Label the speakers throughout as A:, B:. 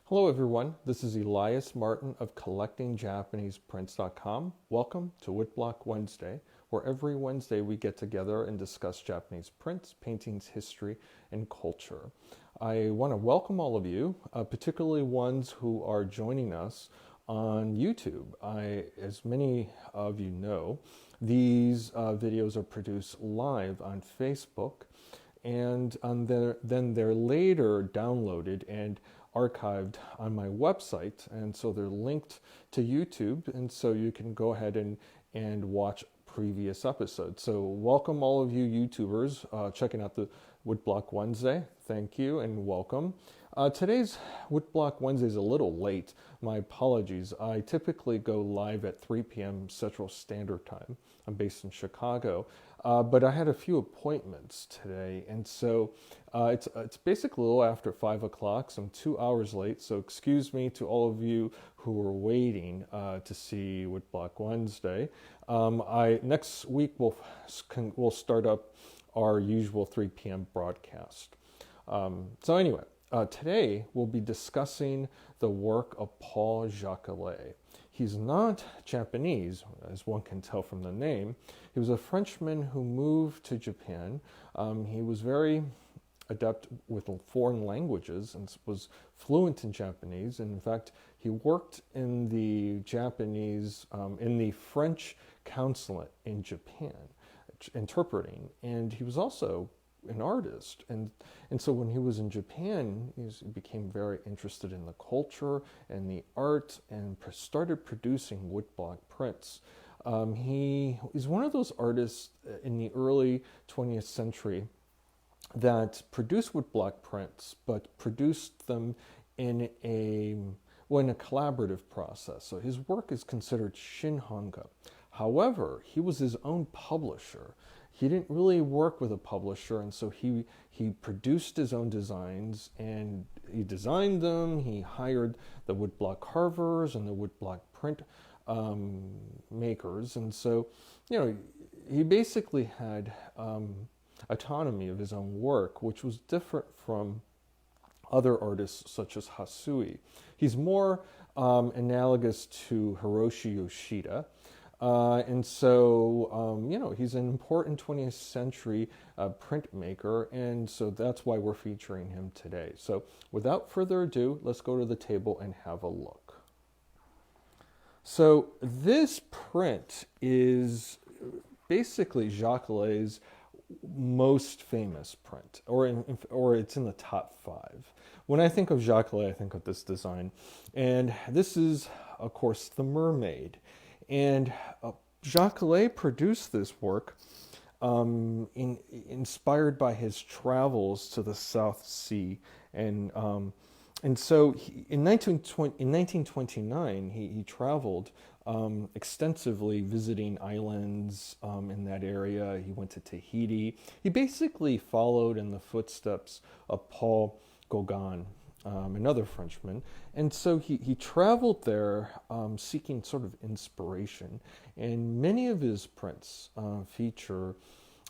A: Hello everyone, this is Elias Martin of CollectingJapanesePrints.com. Welcome to Woodblock Wednesday, where every Wednesday we get together and discuss Japanese prints, paintings, history, and culture. I want to welcome all of you, particularly ones who are joining us on YouTube. As many of you know, these videos are produced live on Facebook, and then they're later downloaded and archived on my website, and so they're linked to YouTube, and so you can go ahead and watch previous episodes. So welcome all of you YouTubers checking out the Woodblock Wednesday. Thank you and welcome. Today's Woodblock Wednesday is a little late. My apologies. I typically go live at 3 p.m. Central Standard Time. I'm based in Chicago, but I had a few appointments today, and so it's basically a little after 5 o'clock, so I'm 2 hours late, so excuse me to all of you who were waiting to see Woodblock Wednesday. Next week we'll start up our usual 3 p.m. broadcast. So anyway, today we'll be discussing the work of Paul Jacoulet. He's not Japanese, as one can tell from the name. He was a Frenchman who moved to Japan. He was very adept with foreign languages and was fluent in Japanese. And in fact, he worked in the French consulate in Japan, interpreting. And he was also an artist, and so when he was in Japan, he became very interested in the culture and the art, and started producing woodblock prints. He is one of those artists in the early 20th century that produced woodblock prints, but produced them in a collaborative process. So his work is considered shinhanga. However, he was his own publisher. He didn't really work with a publisher, and so he produced his own designs, and he designed them. He hired the woodblock carvers and the woodblock print makers, and so he basically had autonomy of his own work, which was different from other artists such as Hasui. He's more analogous to Hiroshi Yoshida. And so, he's an important 20th century printmaker, and so that's why we're featuring him today. So without further ado, let's go to the table and have a look. So this print is basically Jacoulet's most famous print, or it's in the top 5. When I think of Jacoulet, I think of this design, and this is, of course, the Mermaid. And Jacoulet produced this work inspired by his travels to the South Sea. And so in 1929, he traveled extensively, visiting islands in that area. He went to Tahiti. He basically followed in the footsteps of Paul Gauguin, another Frenchman. And so he traveled there seeking sort of inspiration. And many of his prints feature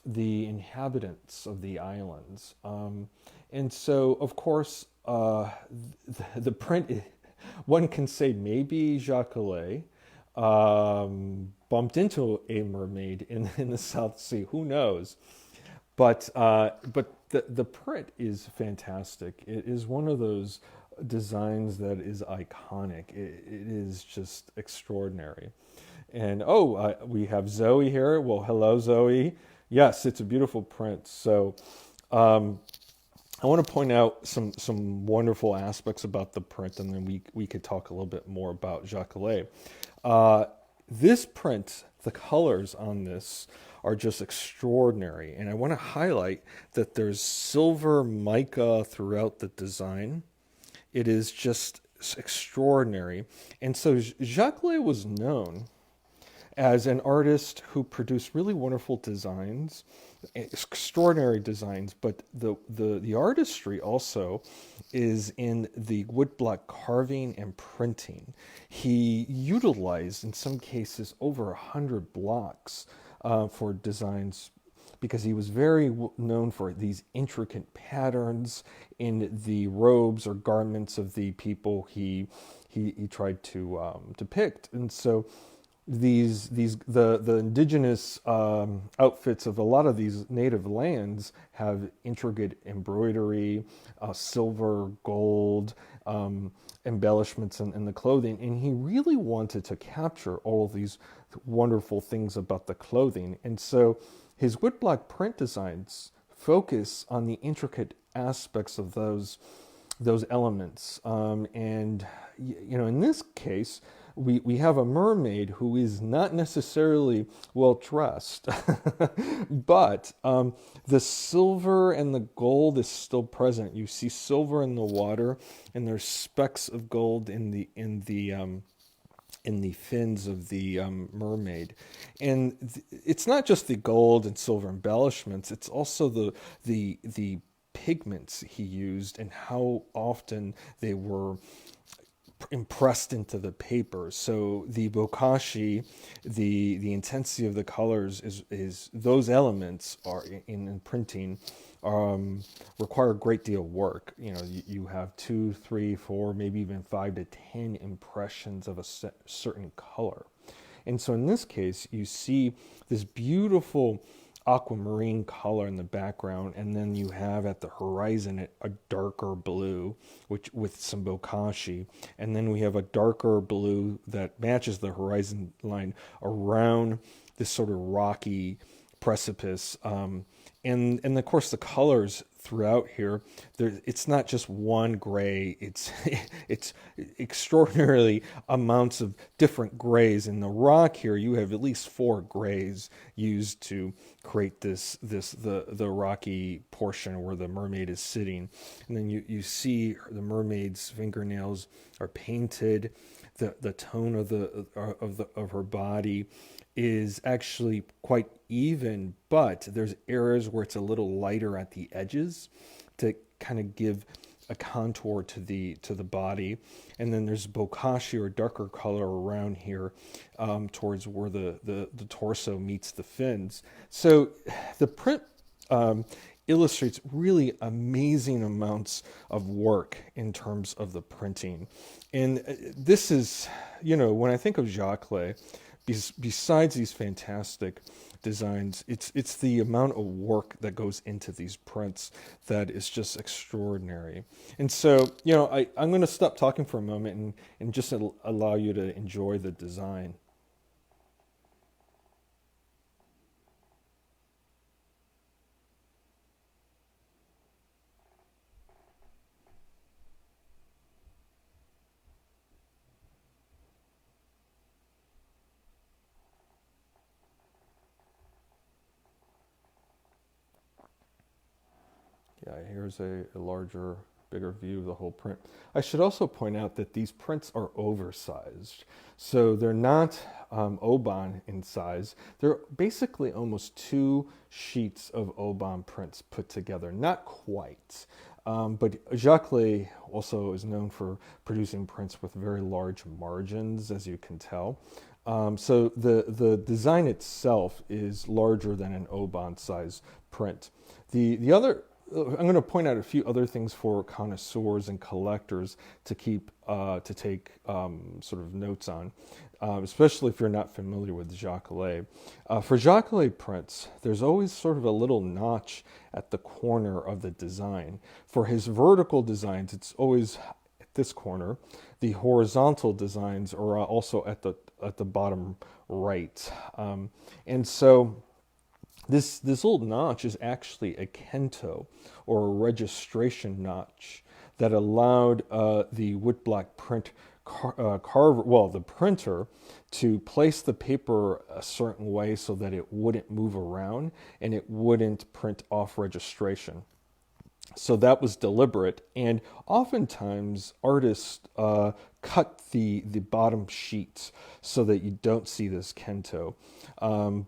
A: the inhabitants of the islands. And so, of course, the print, one can say maybe Jacoulet bumped into a mermaid in the South Sea. Who knows? But the print is fantastic. It is one of those designs that is iconic. It is just extraordinary. And we have Zoe here. Well, hello, Zoe. Yes, it's a beautiful print. So I want to point out some wonderful aspects about the print, and then we could talk a little bit more about Jacoulet. This print, the colors on this are just extraordinary. And I want to highlight that there's silver mica throughout the design. It is just extraordinary. And so Jacoulet was known as an artist who produced really wonderful designs, extraordinary designs, but the artistry also is in the woodblock carving and printing. He utilized, in some cases, over 100 blocks for designs, because he was very known for these intricate patterns in the robes or garments of the people he tried to depict. And so the indigenous outfits of a lot of these native lands have intricate embroidery, silver, gold, embellishments in the clothing, and he really wanted to capture all of these wonderful things about the clothing. And so his woodblock print designs focus on the intricate aspects of those elements. And in this case, we have a mermaid who is not necessarily well dressed, but the silver and the gold is still present. You see silver in the water, and there's specks of gold in the fins of the mermaid. And it's not just the gold and silver embellishments, it's also the pigments he used and how often they were impressed into the paper. So the bokashi, the intensity of the colors is those elements are in printing require a great deal of work. You have 2, 3, 4, maybe even 5 to 10 impressions of a certain color. And so in this case, you see this beautiful aquamarine color in the background, and then you have at the horizon a darker blue, which with some bokashi, and then we have a darker blue that matches the horizon line around this sort of rocky precipice. And of course the colors throughout here, it's not just one gray, it's extraordinarily amounts of different grays. In the rock here, you have at least 4 grays used to create the rocky portion where the mermaid is sitting. And then you see the mermaid's fingernails are painted. The tone of her body is actually quite even, but there's areas where it's a little lighter at the edges to kind of give a contour to the body. And then there's bokashi or darker color around here towards where the torso meets the fins. So the print illustrates really amazing amounts of work in terms of the printing. And this is, when I think of Jacoulet, besides these fantastic designs, it's the amount of work that goes into these prints that is just extraordinary. And so, I'm going to stop talking for a moment and just allow you to enjoy the design. Yeah, here's a larger, bigger view of the whole print. I should also point out that these prints are oversized. So they're not oban in size. They're basically almost 2 sheets of oban prints put together. Not quite. But Jacoulet also is known for producing prints with very large margins, as you can tell. So the design itself is larger than an oban size print. The other I'm going to point out a few other things for connoisseurs and collectors to take sort of notes on, especially if you're not familiar with Jacoulet. For Jacoulet prints, there's always sort of a little notch at the corner of the design. For his vertical designs, it's always at this corner. The horizontal designs are also at the bottom right, and so. This little notch is actually a kento, or a registration notch, that allowed the woodblock print the printer, to place the paper a certain way so that it wouldn't move around and it wouldn't print off registration. So that was deliberate, and oftentimes artists cut the bottom sheets so that you don't see this kento.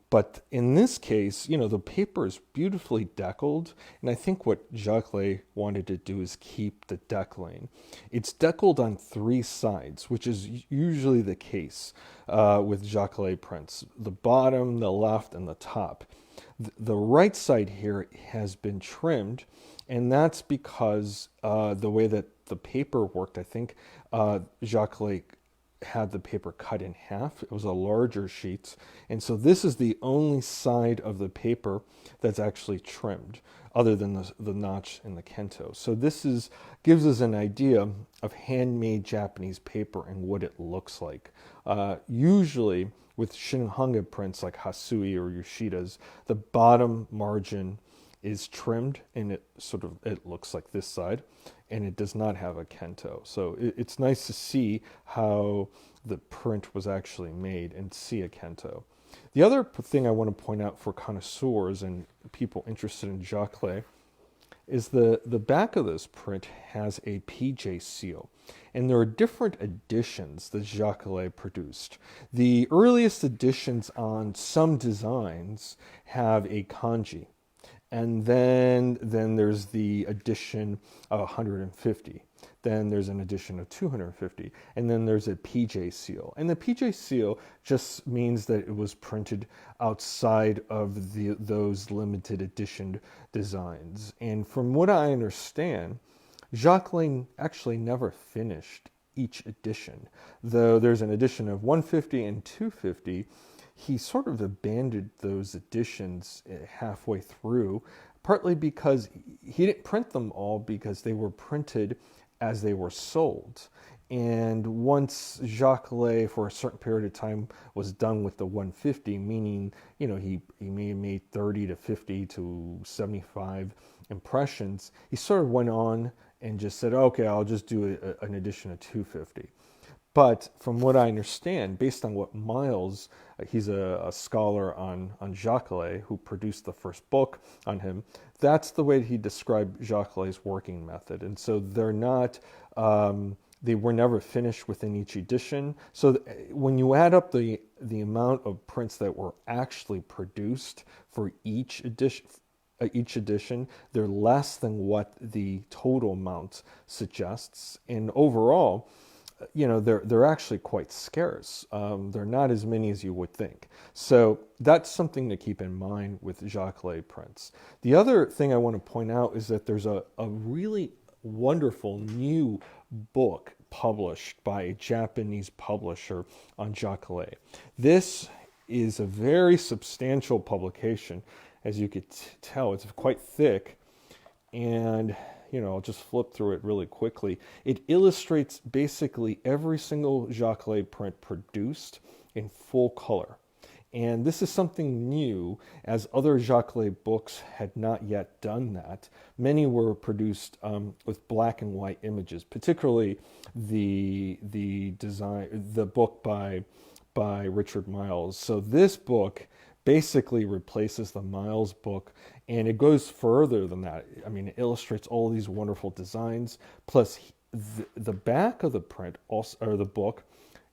A: But in this case, the paper is beautifully deckled, and I think what Jacoulet wanted to do is keep the deckling. It's deckled on 3 sides, which is usually the case with Jacoulet prints: the bottom, the left, and the top. The right side here has been trimmed, and that's because the way that the paper worked, I think Jacoulet had the paper cut in half. It was a larger sheet. And so this is the only side of the paper that's actually trimmed, other than the notch in the kento. So this gives us an idea of handmade Japanese paper and what it looks like. Usually with Shinhanga prints like Hasui or Yoshida's, the bottom margin is trimmed and it looks like this side, and it does not have a kento. So it's nice to see how the print was actually made and see a kento. The other thing I want to point out for connoisseurs and people interested in Jacoulet is the back of this print has a PJ seal. And there are different editions that Jacoulet produced. The earliest editions on some designs have a kanji. And then there's the edition of 150. Then there's an edition of 250. And then there's a PJ seal. And the PJ seal just means that it was printed outside of those limited edition designs. And from what I understand, Jacoulet actually never finished each edition. Though there's an edition of 150 and 250, he sort of abandoned those editions halfway through, partly because he didn't print them all because they were printed as they were sold. And once Jacoulet, for a certain period of time, was done with the 150, meaning, he may have made 30 to 50 to 75 impressions, he sort of went on and just said, okay, I'll just do an edition of 250. But from what I understand, based on what Miles, he's a scholar on Jacoulet who produced the first book on him, that's the way he described Jacoulet's working method. And so they're not, they were never finished within each edition. So when you add up the amount of prints that were actually produced for each edition, they're less than what the total amount suggests. And overall, they're actually quite scarce. They're not as many as you would think. So that's something to keep in mind with Jacoulet prints. The other thing I want to point out is that there's a really wonderful new book published by a Japanese publisher on Jacoulet. This is a very substantial publication. As you could tell, it's quite thick, and I'll just flip through it really quickly. It illustrates basically every single Jacoulet print produced in full color. And this is something new, as other Jacoulet books had not yet done that. Many were produced with black and white images, particularly the book by Richard Miles. So this book basically replaces the Miles book, and it goes further than that. I mean, it illustrates all these wonderful designs, plus the back of the print, also, or the book,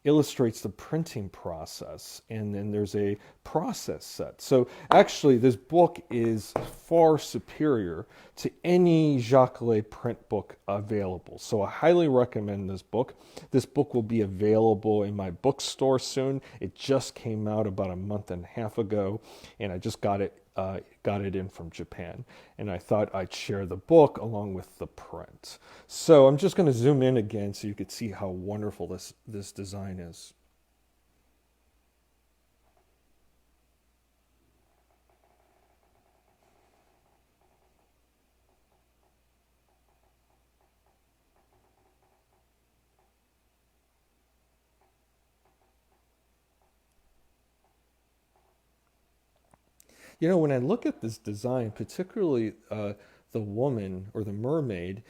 A: illustrates the printing process, and then there's a process set. So actually, this book is far superior to any Jacoulet print book available. So I highly recommend this book. This book will be available in my bookstore soon. It just came out about a month and a half ago, and I just got it in from Japan, and I thought I'd share the book along with the print. So I'm just going to zoom in again so you could see how wonderful this design is. When I look at this design, particularly the woman or the mermaid,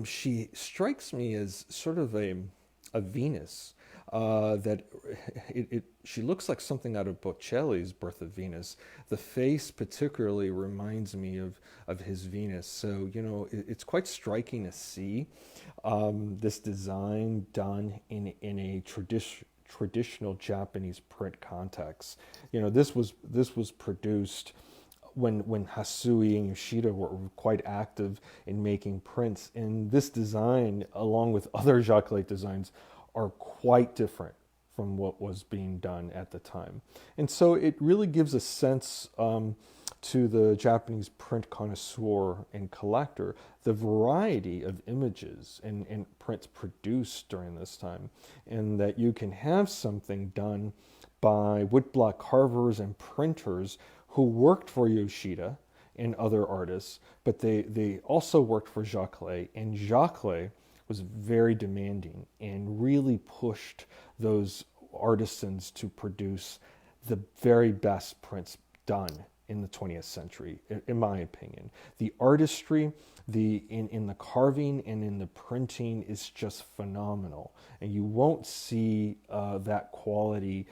A: she strikes me as sort of a Venus. She looks like something out of Botticelli's Birth of Venus. The face particularly reminds me of his Venus. So, it's quite striking to see this design done in a traditional Japanese print context. This was produced when Hasui and Yoshida were quite active in making prints, and this design, along with other Jacoulet designs, are quite different from what was being done at the time. And so it really gives a sense to the Japanese print connoisseur and collector the variety of images and prints produced during this time, and that you can have something done by woodblock carvers and printers who worked for Yoshida and other artists, but they also worked for Jacoulet, and Jacoulet was very demanding and really pushed those artisans to produce the very best prints done in the 20th century, in my opinion. The artistry, in the carving and in the printing is just phenomenal. And you won't see that quality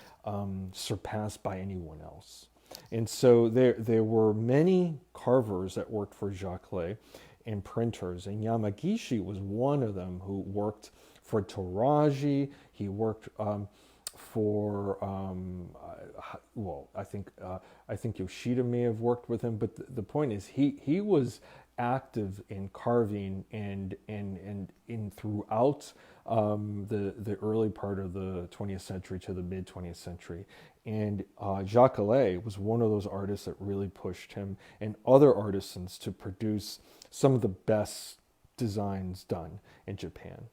A: surpassed by anyone else. And so there were many carvers that worked for Jacoulet and printers, and Yamagishi was one of them who worked for Taraji. He worked for I think Yoshida may have worked with him, but the point is he was active in carving and in throughout the early part of the 20th century to the mid 20th century. And Jacoulet was one of those artists that really pushed him and other artisans to produce some of the best designs done in Japan.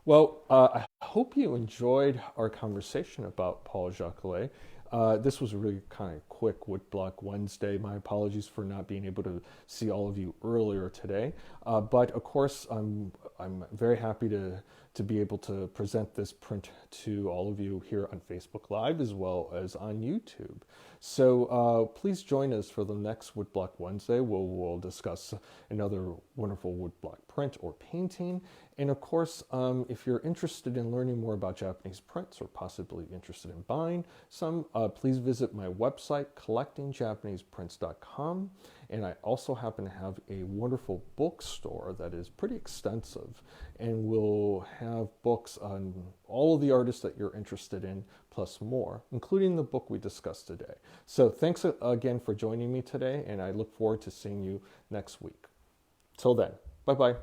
A: Well, I hope you enjoyed our conversation about Paul Jacoulet. This was a really kind of quick Woodblock Wednesday. My apologies for not being able to see all of you earlier today. But of course, I'm very happy to be able to present this print to all of you here on Facebook Live as well as on YouTube. So please join us for the next Woodblock Wednesday, where we'll discuss another wonderful woodblock print or painting. And of course, if you're interested in learning more about Japanese prints or possibly interested in buying some, please visit my website, collectingjapaneseprints.com. And I also happen to have a wonderful bookstore that is pretty extensive and will have books on all of the artists that you're interested in, plus more, including the book we discussed today. So thanks again for joining me today, and I look forward to seeing you next week. Till then, bye-bye.